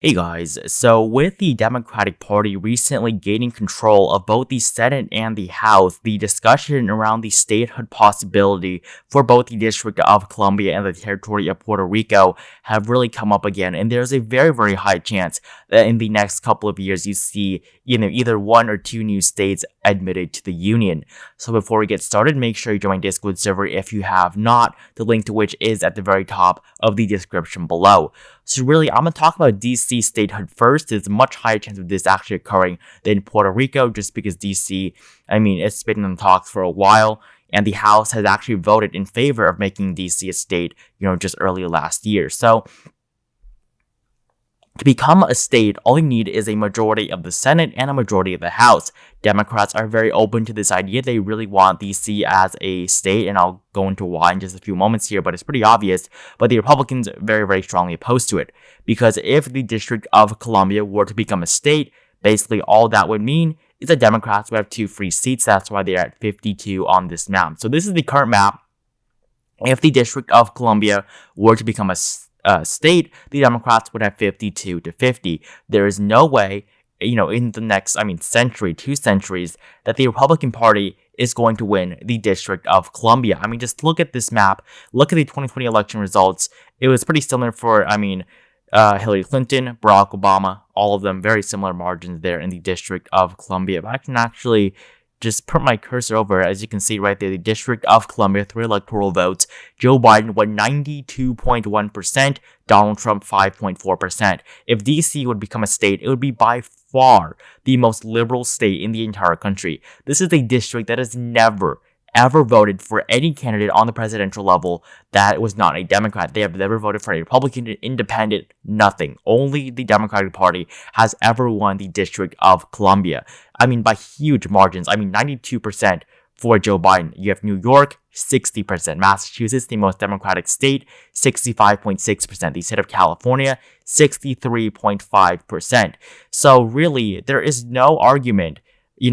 Hey guys, so with the Democratic Party recently gaining control of both the Senate and the House, the discussion around the statehood possibility for both the District of Columbia and the territory of Puerto Rico have really come up again. And there's a very, very high chance that in the next couple of years you see either one or two new states admitted to the Union. So before we get started, make sure you join my Discord server if you have not, the link to which is at the very top of the description below. So really, I'm going to talk about DC statehood first. There's a much higher chance of this actually occurring than Puerto Rico, just because DC, it's been in talks for a while, and the House has actually voted in favor of making DC a state, just earlier last year. So to become a state, all you need is a majority of the Senate and a majority of the House. Democrats are very open to this idea. They really want DC as a state, and I'll go into why in just a few moments here, but it's pretty obvious. But the Republicans are very, very strongly opposed to it, because if the District of Columbia were to become a state, basically all that would mean is that Democrats would have 2 free seats. That's why they're at 52 on this map. So this is the current map. If the District of Columbia were to become a state, the Democrats would have 52 to 50. There is no way, in the next, century, 2 centuries, that the Republican Party is going to win the District of Columbia. Just look at this map. Look at the 2020 election results. It was pretty similar for, Hillary Clinton, Barack Obama, all of them, very similar margins there in the District of Columbia. But I can actually just put my cursor over, as you can see right there, the District of Columbia, 3 electoral votes. Joe Biden won 92.1%, Donald Trump 5.4%. If DC would become a state, it would be by far the most liberal state in the entire country. This is a district that has never, ever voted for any candidate on the presidential level that was not a Democrat. They have never voted for a Republican, independent, nothing. Only the Democratic Party has ever won the District of Columbia. By huge margins. 92% for Joe Biden. You have New York, 60%. Massachusetts, the most Democratic state, 65.6%. The state of California, 63.5%. So really, there is no argument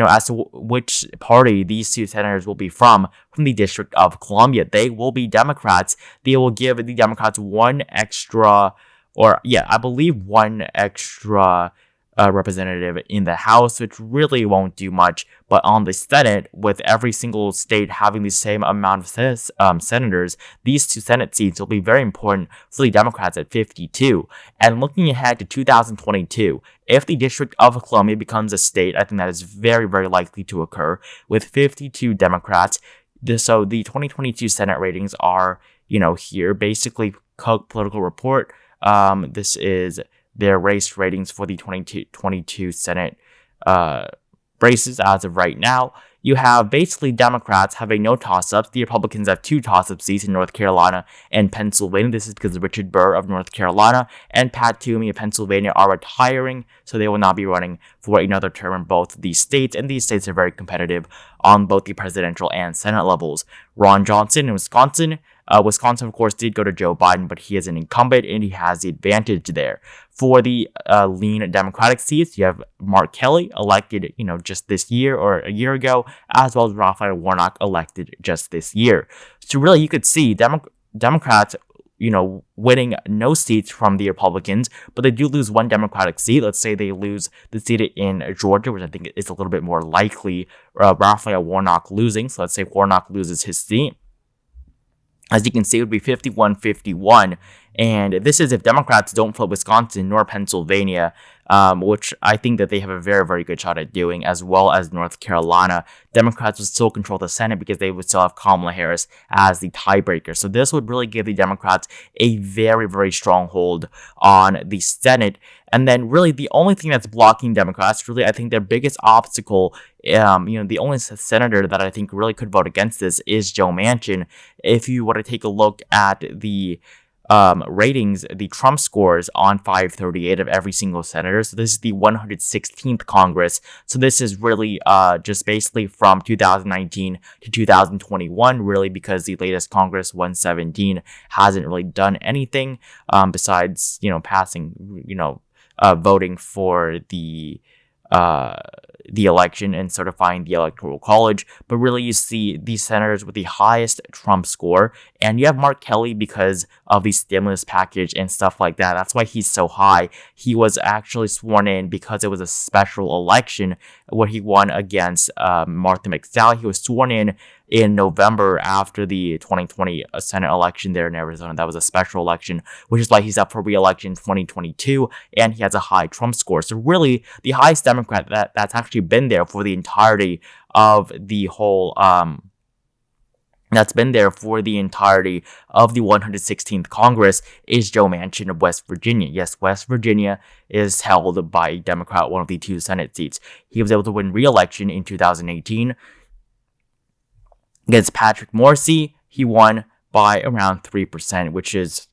as to which party these 2 senators will be from the District of Columbia. They will be Democrats. They will give the Democrats one extra representative in the House, which really won't do much. But on the Senate, with every single state having the same amount of senators, these 2 Senate seats will be very important for the Democrats at 52. And looking ahead to 2022, if the District of Columbia becomes a state, I think that is very, very likely to occur with 52 Democrats. So the 2022 Senate ratings are, here. Basically, Koch Political Report. This is their race ratings for the 2022 Senate races as of right now. You have basically Democrats having no toss-ups. The Republicans have 2 toss-up seats in North Carolina and Pennsylvania. This is because Richard Burr of North Carolina and Pat Toomey of Pennsylvania are retiring, so they will not be running for another term in both these states, and these states are very competitive on both the presidential and Senate levels. Ron Johnson in Wisconsin. Wisconsin, of course, did go to Joe Biden, but he is an incumbent and he has the advantage there. For the lean Democratic seats, you have Mark Kelly, elected, just this year or a year ago, as well as Raphael Warnock, elected just this year. So really, you could see Democrats, winning no seats from the Republicans, but they do lose 1 Democratic seat. Let's say they lose the seat in Georgia, which I think is a little bit more likely, Raphael Warnock losing. So let's say Warnock loses his seat. As you can see, it would be 51-51, and this is if Democrats don't flip Wisconsin nor Pennsylvania, which I think that they have a very, very good shot at doing, as well as North Carolina. Democrats would still control the Senate because they would still have Kamala Harris as the tiebreaker. So this would really give the Democrats a very, very strong hold on the Senate. And then really the only thing that's blocking Democrats, really I think their biggest obstacle, the only senator that I think really could vote against this is Joe Manchin. If you were to take a look at the ratings, the Trump scores on 538 of every single senator. So this is the 116th Congress. So this is really just basically from 2019 to 2021, really, because the latest Congress, 117, hasn't really done anything besides, passing, voting for the the election and certifying the electoral college. But really, you see these senators with the highest Trump score, and you have Mark Kelly because of the stimulus package and stuff like that. That's why he's so high. He was actually sworn in because it was a special election where he won against Martha McSally. He was sworn in November after the 2020 Senate election there in Arizona. That was a special election, which is why he's up for re-election in 2022, and he has a high Trump score. So really, the highest Democrat that's actually been there for the entirety of the whole that's been there for the entirety of the 116th Congress is Joe Manchin of West Virginia. Yes, West Virginia is held by a Democrat, one of the 2 Senate seats. He was able to win re-election in 2018. Against Patrick Morrisey, he won by around 3%, which is,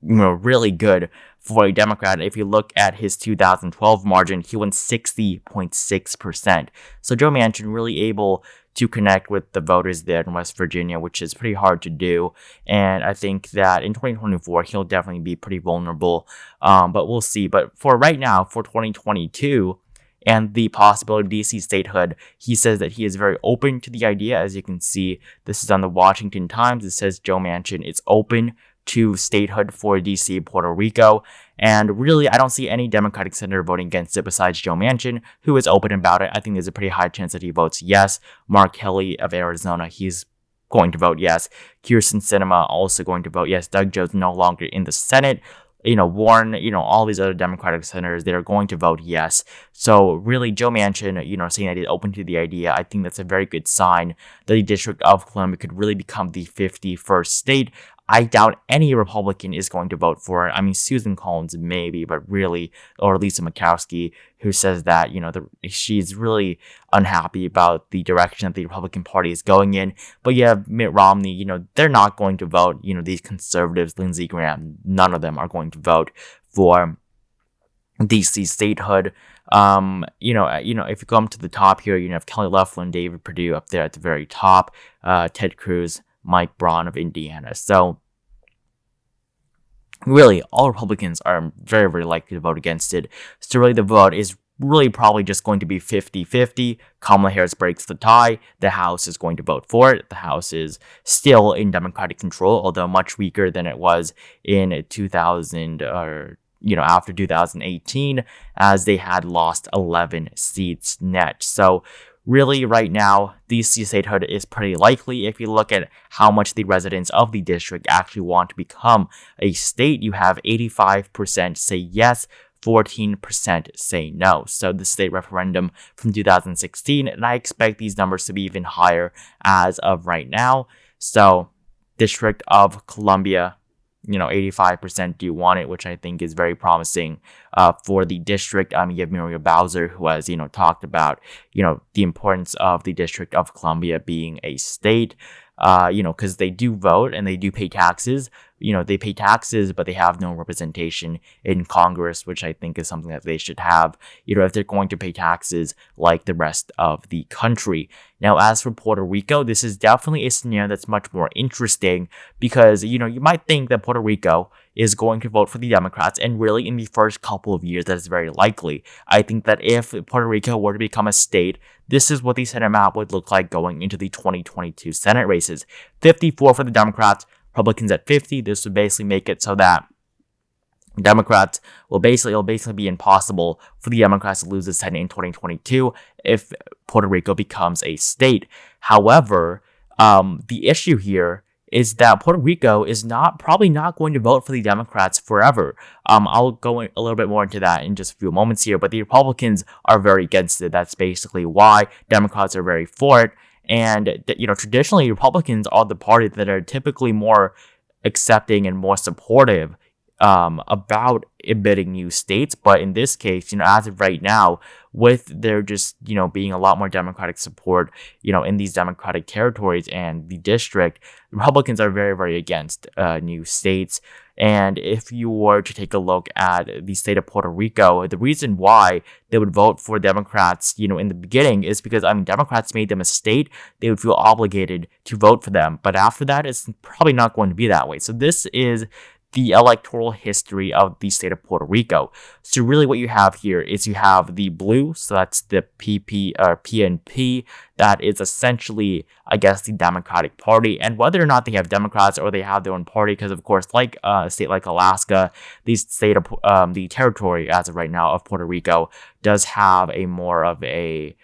really good for a Democrat. If you look at his 2012 margin, he won 60.6%. So Joe Manchin really able to connect with the voters there in West Virginia, which is pretty hard to do. And I think that in 2024, he'll definitely be pretty vulnerable. But we'll see. But for right now, for 2022, and the possibility of DC statehood, he says that he is very open to the idea. As you can see, this is on the Washington Times. It says Joe Manchin is open to statehood for DC, Puerto Rico. And really, I don't see any Democratic senator voting against it besides Joe Manchin, who is open about it. I think there's a pretty high chance that he votes yes. Mark Kelly of Arizona, he's going to vote yes. Kyrsten Sinema also going to vote yes. Doug Jones no longer in the Senate. Warren, all these other Democratic senators, they're going to vote yes. So really, Joe Manchin, saying that he's open to the idea, I think that's a very good sign that the District of Columbia could really become the 51st state. I doubt any Republican is going to vote for it. Susan Collins maybe, but really, or Lisa Murkowski, who says that, she's really unhappy about the direction that the Republican Party is going in. But you have Mitt Romney, they're not going to vote. These conservatives, Lindsey Graham, none of them are going to vote for DC statehood. If you come to the top here, you have Kelly Loeffler, David Perdue up there at the very top, Ted Cruz, Mike Braun of Indiana. So really, all Republicans are very, very likely to vote against it. So really, the vote is really probably just going to be 50-50. Kamala Harris breaks the tie. The House is going to vote for it. The House is still in Democratic control, although much weaker than it was in 2000 or after 2018, as they had lost 11 seats net. So really, right now, DC statehood is pretty likely. If you look at how much the residents of the district actually want to become a state, you have 85% say yes, 14% say no. So the state referendum from 2016, and I expect these numbers to be even higher as of right now. So District of Columbia, 85% do want it, which I think is very promising for the district. You have Muriel Bowser, who has, talked about, the importance of the District of Columbia being a state, because they do vote and they do pay taxes. They pay taxes, but they have no representation in Congress, which I think is something that they should have, if they're going to pay taxes like the rest of the country. Now, as for Puerto Rico, this is definitely a scenario that's much more interesting because, you might think that Puerto Rico is going to vote for the Democrats, and really in the first couple of years, that is very likely. I think that if Puerto Rico were to become a state, this is what the Senate map would look like going into the 2022 Senate races. 54 for the Democrats, Republicans at 50. This would basically make it so that Democrats it'll basically be impossible for the Democrats to lose the Senate in 2022 if Puerto Rico becomes a state. However, the issue here is that Puerto Rico is probably not going to vote for the Democrats forever. I'll go a little bit more into that in just a few moments here, but the Republicans are very against it. That's basically why Democrats are very for it. And, traditionally, Republicans are the party that are typically more accepting and more supportive about admitting new states. But in this case, as of right now, with there just, being a lot more Democratic support, in these Democratic territories and the district, Republicans are very, very against new states. And if you were to take a look at the state of Puerto Rico, the reason why they would vote for Democrats, in the beginning is because, Democrats made them a state. They would feel obligated to vote for them. But after that, it's probably not going to be that way. So this is the electoral history of the state of Puerto Rico. So really what you have here is you have the blue, so that's the PNP, that is essentially, I guess, the Democratic Party. And whether or not they have Democrats or they have their own party, because of course, like a state like Alaska, the territory as of right now of Puerto Rico does have a more of a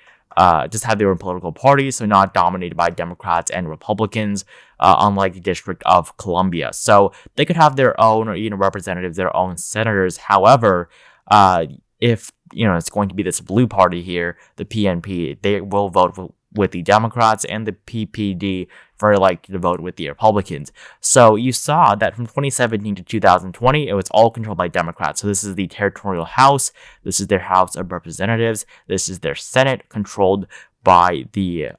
just have their own political parties, so not dominated by Democrats and Republicans, unlike the District of Columbia. So they could have their own, representatives, their own senators. However, if it's going to be this blue party here, the PNP, they will vote with the Democrats, and the PPD very likely to vote with the Republicans. So you saw that from 2017 to 2020, it was all controlled by Democrats. So this is the territorial House, this is their House of Representatives, this is their Senate, controlled by the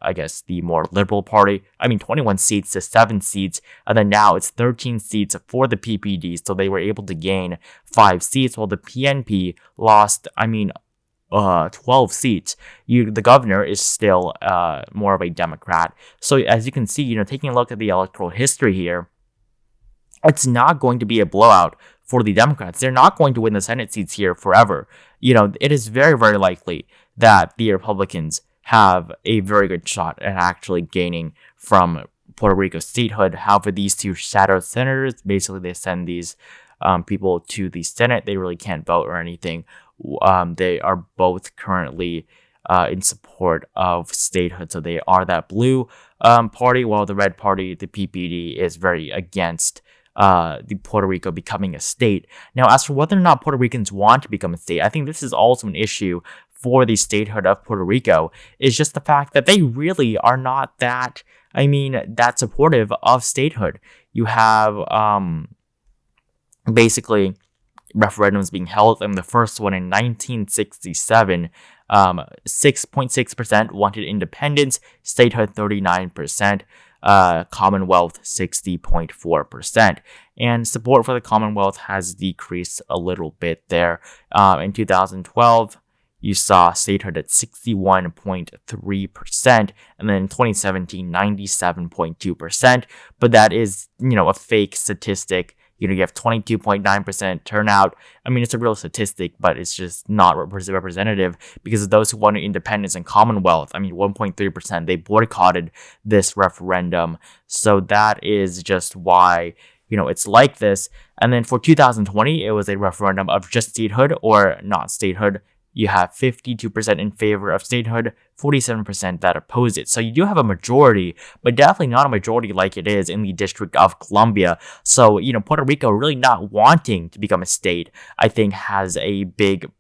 more liberal party. 21 seats to 7 seats, and then now it's 13 seats for the PPD, so they were able to gain 5 seats, while the PNP lost, 12 seats. The governor is still more of a Democrat. So as you can see, taking a look at the electoral history here, it's not going to be a blowout for the Democrats. They're not going to win the Senate seats here forever. It is very, very likely that the Republicans have a very good shot at actually gaining from Puerto Rico statehood. However, these two shadow senators, basically they send these people to the Senate. They really can't vote or anything. They are both currently in support of statehood, so they are that blue party, while the red party, the PPD, is very against the Puerto Rico becoming a state. Now, as for whether or not Puerto Ricans want to become a state, I think this is also an issue for the statehood of Puerto Rico, is just the fact that they really are not that supportive of statehood. You have basically referendums being held, and the first one in 1967, 6.6% wanted independence, statehood 39%, Commonwealth 60.4%, and support for the Commonwealth has decreased a little bit there. In 2012, you saw statehood at 61.3%, and then in 2017, 97.2%, but that is, a fake statistic. You have 22.9% turnout. It's a real statistic, but it's just not representative, because of those who wanted independence and Commonwealth, 1.3%, they boycotted this referendum. So that is just why, it's like this. And then for 2020, it was a referendum of just statehood or not statehood. You have 52% in favor of statehood, 47% that oppose it. So you do have a majority, but definitely not a majority like it is in the District of Columbia. So, Puerto Rico really not wanting to become a state, I think, has a big,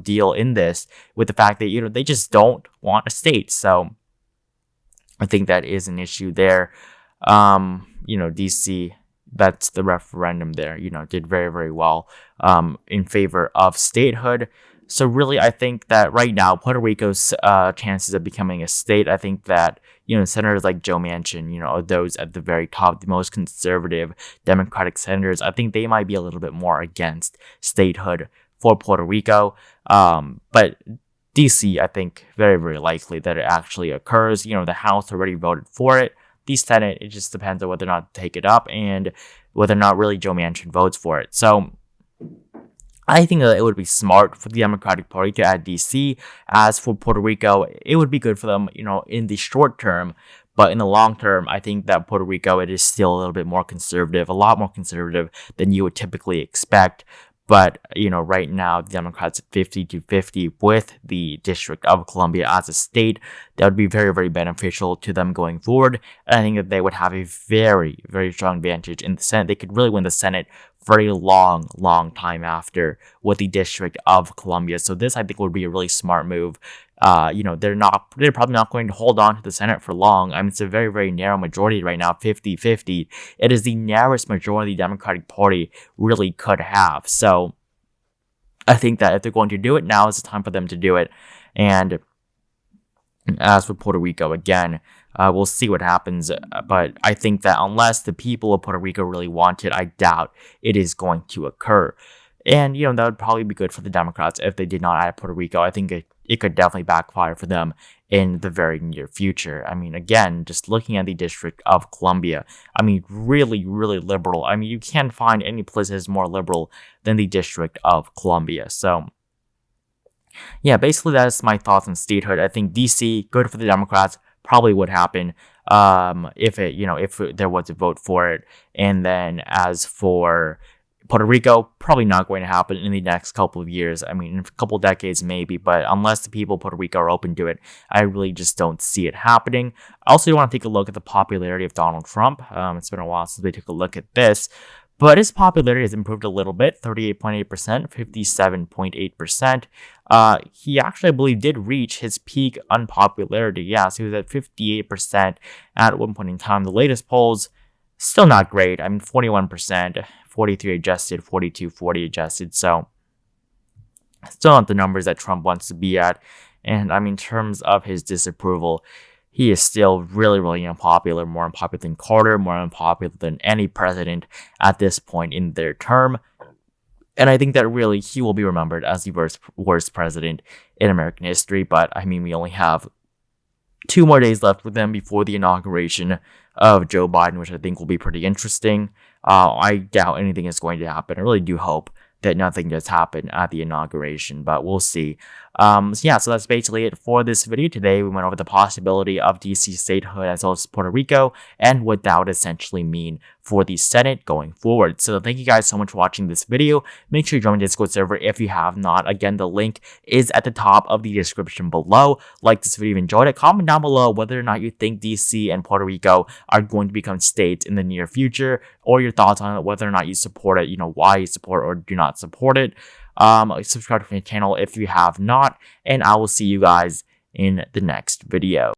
deal in this, with the fact that, they just don't want a state. So I think that is an issue there. DC, that's the referendum there, did very, very well in favor of statehood. So really, I think that right now, Puerto Rico's chances of becoming a state, I think that, senators like Joe Manchin, those at the very top, the most conservative Democratic senators, I think they might be a little bit more against statehood for Puerto Rico. But DC, I think, very, very likely that it actually occurs. The House already voted for it. The Senate, it just depends on whether or not to take it up and whether or not really Joe Manchin votes for it. So I think that it would be smart for the Democratic Party to add DC. As for Puerto Rico, it would be good for them, in the short term. But in the long term, I think that Puerto Rico, it is still a little bit more conservative, a lot more conservative than you would typically expect. But, right now, the Democrats at 50-50 with the District of Columbia as a state. That would be very, very beneficial to them going forward. And I think that they would have a very, very strong advantage in the Senate. They could really win the Senate for a long, long time after with the District of Columbia. So this, I think, would be a really smart move. They're probably not going to hold on to the Senate for long. It's a very, very narrow majority right now, 50-50. It is the narrowest majority the Democratic Party really could have. So I think that if they're going to do it, now is the time for them to do it. And as for Puerto Rico, again, we'll see what happens. But I think that unless the people of Puerto Rico really want it, I doubt it is going to occur. And, that would probably be good for the Democrats if they did not add Puerto Rico. I think it could definitely backfire for them in the very near future. I mean, again, just looking at the District of Columbia, I mean, really, really liberal. I mean, you can't find any place that's more liberal than the District of Columbia. So, yeah, basically that's my thoughts on statehood. I think DC, good for the Democrats, probably would happen if there was a vote for it. And then as for Puerto Rico, probably not going to happen in the next couple of years. I mean, in a couple decades maybe, but unless the people of Puerto Rico are open to it, I really just don't see it happening. I also want to take a look at the popularity of Donald Trump. It's been a while since we took a look at this, but his popularity has improved a little bit, 38.8%, 57.8%. He actually, I believe, did reach his peak unpopularity. Yeah, so he was at 58% at one point in time. The latest polls, still not great. I mean, 41%, 43 adjusted, 42, 40 adjusted. So still not the numbers that Trump wants to be at. And I mean, in terms of his disapproval, he is still really, really unpopular, more unpopular than Carter, more unpopular than any president at this point in their term. And I think that really he will be remembered as the worst president in American history. But I mean, we only have 2 more days left with them before the inauguration of Joe Biden, which I think will be pretty interesting. I doubt anything is going to happen. I really do hope that nothing does happen at the inauguration, but we'll see. So that's basically it for this video today. We went over the possibility of DC statehood as well as Puerto Rico and what that would essentially mean for the Senate going forward. So thank you guys so much for watching this video. Make sure you join the Discord server if you have not. Again, the link is at the top of the description below. Like this video if you enjoyed it. Comment down below whether or not you think DC and Puerto Rico are going to become states in the near future, or your thoughts on it, whether or not you support it, why you support or do not support it. Subscribe to my channel if you have not, and I will see you guys in the next video.